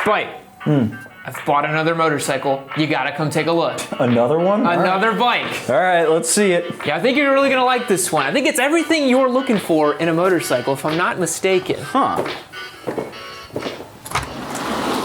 Spike. I've bought another motorcycle. You gotta come take a look. Another one? Another bike. All right, let's see it. Yeah, I think you're really gonna like this one. I think it's everything you're looking for in a motorcycle, if I'm not mistaken. Huh.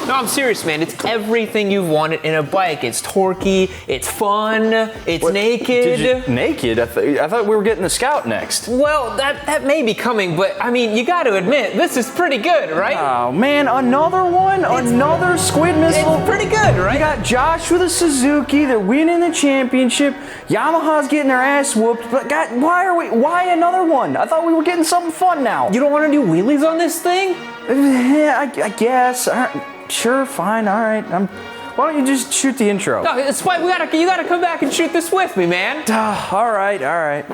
No, I'm serious, man. It's everything you've wanted in a bike. It's torquey, it's fun, it's naked. Naked? I thought we were getting the Scout next. Well, that may be coming, but I mean, you got to admit, this is pretty good, right? Oh man, another one? Another Squid Missile? It's pretty good, right? You got Josh with a Suzuki, they're winning the championship. Yamaha's getting their ass whooped, but God, why another one? I thought we were getting something fun now. You don't want to do wheelies on this thing? Yeah, I guess. All right. Sure, fine, all right. Why don't you just shoot the intro? No, it's fine. You gotta come back and shoot this with me, man. All right, all right.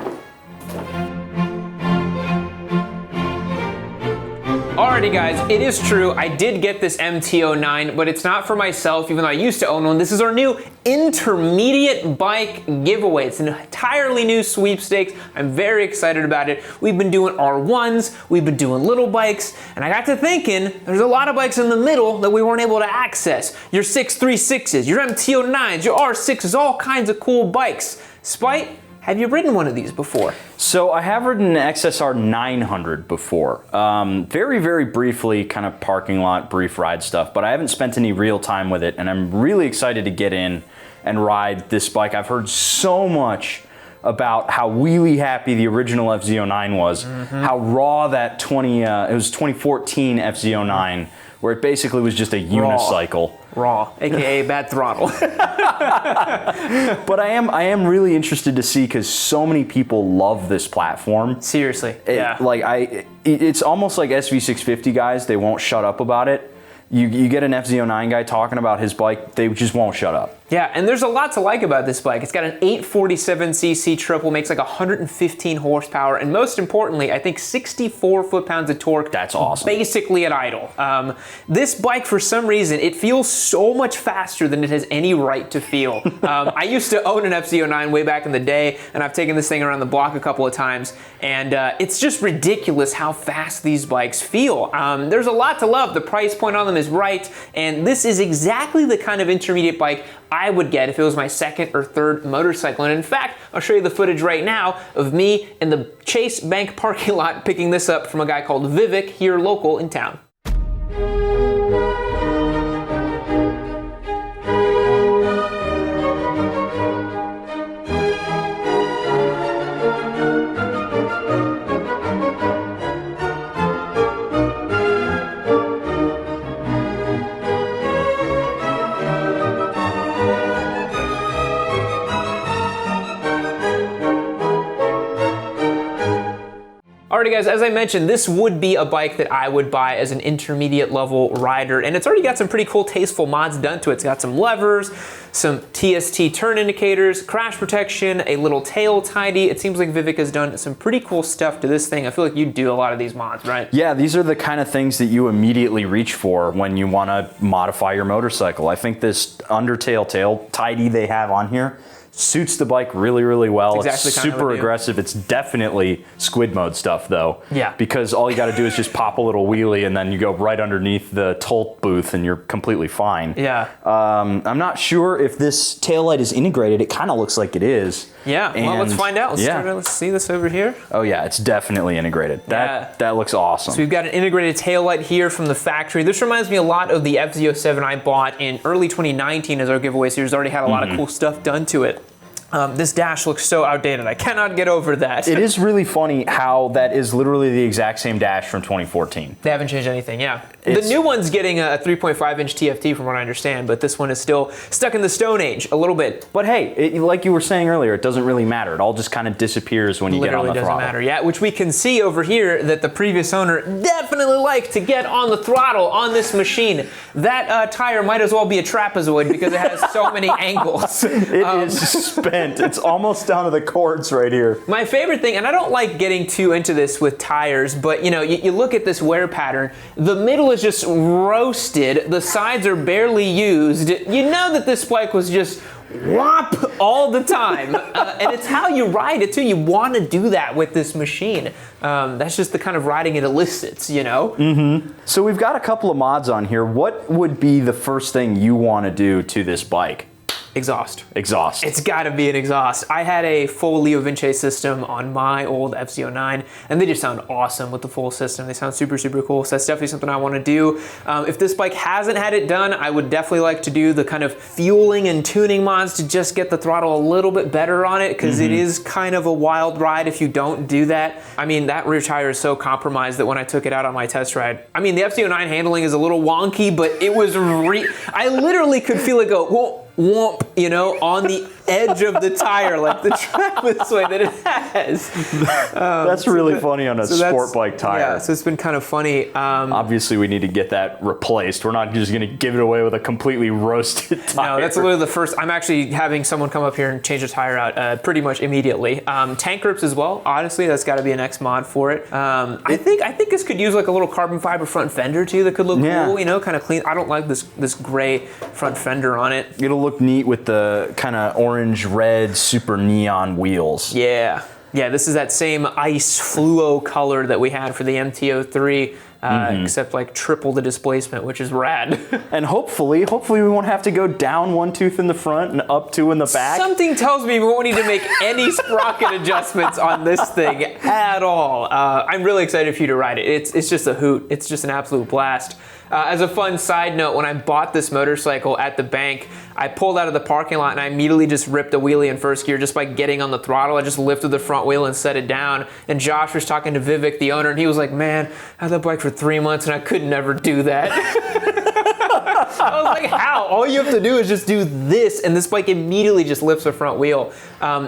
Alrighty guys, it is true, I did get this Mt09, but it's not for myself, even though I used to own one. This is our new intermediate bike giveaway. It's an entirely new sweepstakes. I'm very excited about it. We've been doing R1s, we've been doing little bikes, and I got to thinking, there's a lot of bikes in the middle that we weren't able to access. Your 636s, your Mt09s, your R6s, all kinds of cool bikes. Spike, have you ridden one of these before? So I have ridden an XSR 900 before. Very, very briefly, kind of parking lot, brief ride stuff, but I haven't spent any real time with it, and I'm really excited to get in and ride this bike. I've heard so much about how wheelie happy the original FZ09 was, how raw that it was 2014 FZ09, where it basically was just a unicycle. Raw, aka bad throttle. But I am really interested to see, because so many people love this platform. Seriously, yeah. It's almost like SV650 guys, they won't shut up about it. You get an FZ09 guy talking about his bike, they just won't shut up. Yeah, and there's a lot to like about this bike. It's got an 847cc triple, makes like 115 horsepower, and most importantly, I think 64 foot-pounds of torque. That's awesome. Basically at idle. This bike, for some reason, it feels so much faster than it has any right to feel. I used to own an FZ09 way back in the day, and I've taken this thing around the block a couple of times, and it's just ridiculous how fast these bikes feel. There's a lot to love. The price point on them is right, and this is exactly the kind of intermediate bike I would get if it was my second or third motorcycle. And in fact, I'll show you the footage right now of me in the Chase Bank parking lot picking this up from a guy called Vivek here local in town. Alrighty guys, as I mentioned, this would be a bike that I would buy as an intermediate level rider, and it's already got some pretty cool tasteful mods done to it. It's got some levers, some TST turn indicators, crash protection, a little tail tidy. It seems like Vivek has done some pretty cool stuff to this thing. I feel like you do a lot of these mods, right? Yeah, these are the kind of things that you immediately reach for when you want to modify your motorcycle. I think this undertail tail tidy they have on here suits the bike really, really well. It's super aggressive. It's definitely squid mode stuff though. Yeah. Because all you got to do is just pop a little wheelie and then you go right underneath the toll booth and you're completely fine. Yeah. I'm not sure if this taillight is integrated. It kind of looks like it is. Yeah, well, let's find out. Let's see this over here. Oh yeah, it's definitely integrated. That looks awesome. So we've got an integrated taillight here from the factory. This reminds me a lot of the FZ07 I bought in early 2019 as our giveaway series. Already had a lot of cool stuff done to it. This dash looks so outdated. I cannot get over that. It is really funny how that is literally the exact same dash from 2014. They haven't changed anything, yeah. The new one's getting a 3.5-inch TFT from what I understand, but this one is still stuck in the Stone Age a little bit. But hey, like you were saying earlier, it doesn't really matter. It all just kind of disappears when you get on the throttle. Literally doesn't matter, yeah. Which we can see over here that the previous owner definitely liked to get on the throttle on this machine. That tire might as well be a trapezoid because it has so many angles. It is spent. It's almost down to the cords right here. My favorite thing, and I don't like getting too into this with tires, but you know, you look at this wear pattern, the middle is just roasted, the sides are barely used. You know that this bike was just whomp all the time. And it's how you ride it too. You want to do that with this machine. That's just the kind of riding it elicits, you know? Mm-hmm. So we've got a couple of mods on here. What would be the first thing you want to do to this bike? Exhaust. Exhaust. It's got to be an exhaust. I had a full Leo Vinci system on my old FC09, and they just sound awesome with the full system. They sound super, super cool. So that's definitely something I want to do. If this bike hasn't had it done, I would definitely like to do the kind of fueling and tuning mods to just get the throttle a little bit better on it, because it is kind of a wild ride if you don't do that. I mean, that rear tire is so compromised that when I took it out on my test ride, I mean, the FC09 handling is a little wonky, but it was I literally could feel it go, whoa, whomp, you know, on the edge of the tire, like the Travis way that it has. That's really funny on a sport bike tire. Yeah, so it's been kind of funny. Obviously, we need to get that replaced. We're not just going to give it away with a completely roasted tire. No, that's literally the first. I'm actually having someone come up here and change the tire out pretty much immediately. Tank grips as well. Honestly, that's got to be an X mod for it. I think this could use like a little carbon fiber front fender too. That could look cool. You know, kind of clean. I don't like this gray front fender on it. It'll look neat with the kind of orange, red, super neon wheels. Yeah. Yeah, this is that same ice fluo color that we had for the Mt09, except like triple the displacement, which is rad. And hopefully we won't have to go down one tooth in the front and up two in the back. Something tells me we won't need to make any sprocket adjustments on this thing at all. I'm really excited for you to ride it. It's just a hoot. It's just an absolute blast. As a fun side note, when I bought this motorcycle at the bank, I pulled out of the parking lot and I immediately just ripped a wheelie in first gear just by getting on the throttle. I just lifted the front wheel and set it down. And Josh was talking to Vivek, the owner, and he was like, man, I had that bike for 3 months and I could never do that. I was like, how? All you have to do is just do this, and this bike immediately just lifts the front wheel.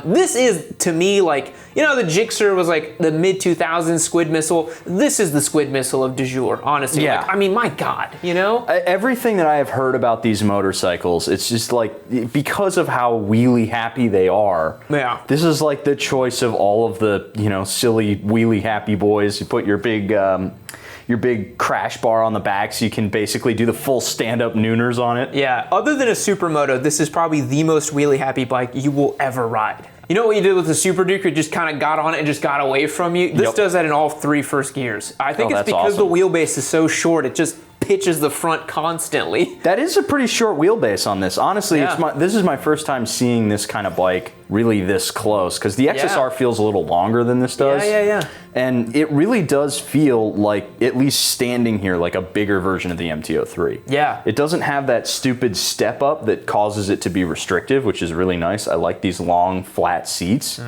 This is, to me, like, you know, the Gixxer was like the mid-2000s Squid Missile. This is the Squid Missile of du jour, honestly. Yeah. Like, I mean, my God, you know? Everything that I have heard about these motorcycles, it's just like, because of how wheelie happy they are, this is like the choice of all of the, you know, silly wheelie happy boys. You put your big crash bar on the back so you can basically do the full stand-up nooners on it. Yeah, other than a Supermoto, this is probably the most wheelie happy bike you will ever ride. You know what you did with the Super Duke? You just kind of got on it and just got away from you? This does that in all 3 first gears. I think it's because the wheelbase is so short, it just pitches the front constantly. That is a pretty short wheelbase on this. Honestly, this is my first time seeing this kind of bike really this close, because the XSR feels a little longer than this does. Yeah. And it really does feel like, at least standing here, like a bigger version of the Mt09. Yeah. It doesn't have that stupid step up that causes it to be restrictive, which is really nice. I like these long, flat seats,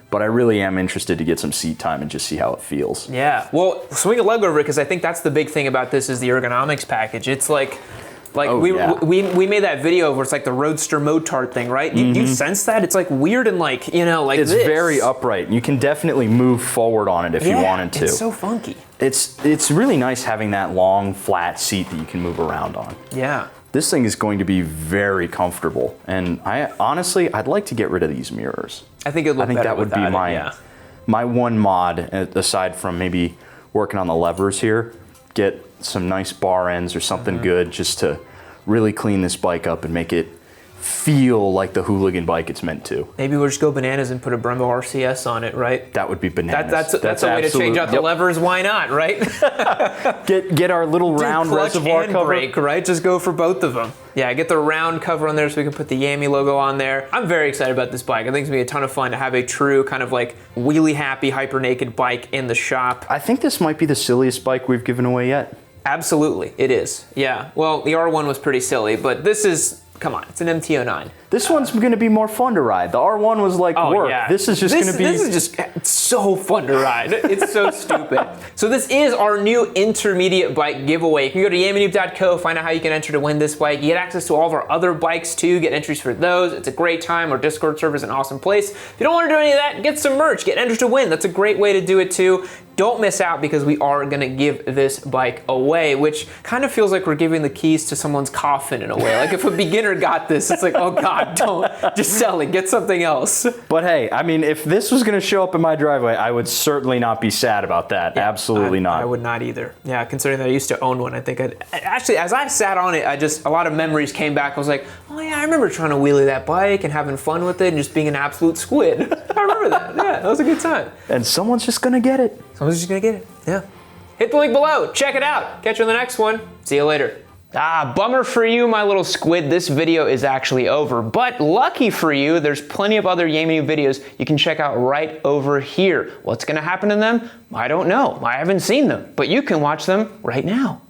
but I really am interested to get some seat time and just see how it feels. Yeah, well, swing a leg over it, because I think that's the big thing about this is the ergonomics package. It's like we made that video where it's like the Roadster Motard thing, right? You sense that? It's like weird and like, you know, like it's very upright. You can definitely move forward on it if you wanted to. It's so funky. It's really nice having that long, flat seat that you can move around on. Yeah. This thing is going to be very comfortable, and I'd like to get rid of these mirrors. I think that would be my one mod, aside from maybe working on the levers here. Get some nice bar ends or something good just to really clean this bike up and make it feel like the hooligan bike it's meant to. Maybe we'll just go bananas and put a Brembo RCS on it, right? That would be bananas. That's a way to change out the levers. Why not, right? get our little round reservoir and cover. Brake, right? Just go for both of them. Yeah, get the round cover on there so we can put the Yammie logo on there. I'm very excited about this bike. I think it's gonna be a ton of fun to have a true kind of like wheelie happy, hyper naked bike in the shop. I think this might be the silliest bike we've given away yet. Absolutely, it is. Yeah, well, the R1 was pretty silly, but this is, come on, it's an Mt09. This one's going to be more fun to ride. The R1 was like work. Yeah. This is just going to be... This is just so fun to ride. It's so stupid. So this is our new intermediate bike giveaway. You can go to yammie.co, find out how you can enter to win this bike. You get access to all of our other bikes too, get entries for those. It's a great time. Our Discord server is an awesome place. If you don't want to do any of that, get some merch, get entered to win. That's a great way to do it too. don't miss out because we are gonna give this bike away, which kind of feels like we're giving the keys to someone's coffin in a way. Like if a beginner got this, it's like, oh God, don't, just sell it, get something else. But hey, I mean, if this was gonna show up in my driveway, I would certainly not be sad about that. Yeah, absolutely not. I would not either. Yeah, considering that I used to own one, I think actually, as I sat on it, a lot of memories came back. I was like, oh yeah, I remember trying to wheelie that bike and having fun with it and just being an absolute squid. I remember that. Yeah, that was a good time. And someone's just gonna get it. Someone's just gonna get it. Yeah. Hit the link below. Check it out. Catch you in the next one. See you later. Bummer for you, my little squid. This video is actually over. But lucky for you, there's plenty of other Yammie videos you can check out right over here. What's gonna happen in them? I don't know. I haven't seen them. But you can watch them right now.